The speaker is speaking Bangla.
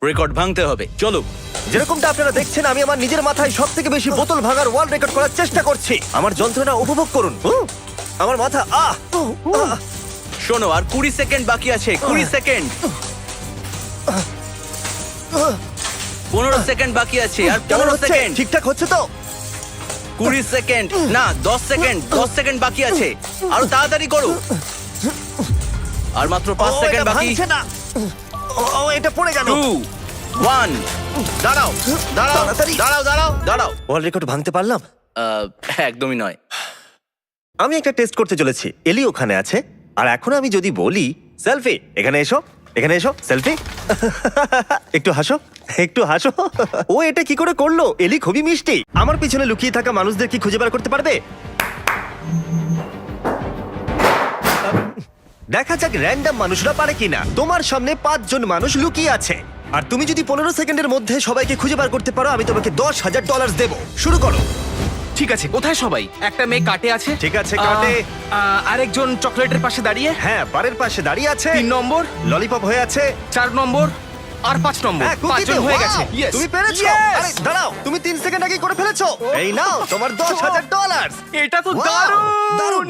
রেকর্ড ভাঙতে হবে, চলো। যেরকমটা আপনারা দেখছেন, আমি আমার নিজের মাথায় সব থেকে বেশি বোতল ভাঙার ওয়ার্ল্ড রেকর্ড করার চেষ্টা করছি। আমার যন্ত্রণা উপভোগ করুন। আমার মাথা আহ! শোনো, আর 20 সেকেন্ড বাকি আছে। 20 সেকেন্ড, 15 সেকেন্ড বাকি আছে, আর কেমন 15 হচ্ছে? সেকেন্ড, ঠিকঠাক হচ্ছে তো? 20 সেকেন্ড, না 10 সেকেন্ড, 10 সেকেন্ড বাকি আছে। আরো তাড়াতাড়ি করো। আর মাত্র 5 ও, সেকেন্ড এটা বাকি। ভাঙছে না। ও, এটা পড়ে গেল। 2 1 দাঁড়াও দাঁড়াও তাড়াতাড়ি। দাঁড়াও দাঁড়াও দাঁড়াও। ওয়ার্ল্ড রেকর্ড ভাঙতে পারলাম। একদমই নয়। আমি একটা টেস্ট করতে চলেছি। এলি ওখানে আছে, আর এখন আমি যদি বলি সেলফি, এখানে এসো, এখানে এসো, সেলফি। একটু হাসো, একটু হাসো। ও এটা কি করে করলো? এলি খুবই মিষ্টি। আমার পিছনে লুকিয়ে থাকা মানুষদের কি খুঁজে বের করতে পারবে? দেখা যাক র্যান্ডম মানুষরা পারে কিনা। তোমার সামনে 5 জন মানুষ লুকিয়ে আছে, আর তুমি যদি 15 সেকেন্ডের মধ্যে সবাইকে খুঁজে বার করতে পারো, আমি তোমাকে $10,000 দেবো। শুরু করো। ঠিক আছে, কোথায় সবাই? একটা মেয়ে কাটে আছে। ঠিক আছে, কাটে। আরেকজন চকলেটের পাশে দাঁড়িয়ে। হ্যাঁ, বারের পাশে দাঁড়িয়ে আছে। 3 নম্বর, ললিপপ হয়ে আছে। 4 নম্বর আর 5 নম্বর। হ্যাঁ, কুকিতে, 5 জন হয়ে wow! গেছে। Yes! তুমি পেরেছো। Yes! আরে দাঁড়াও, তুমি 3 সেকেন্ড আগে করে ফেলেছো। এই নাও তোমার $10,000। এটা তো Wow! দারুণ। দারুণ।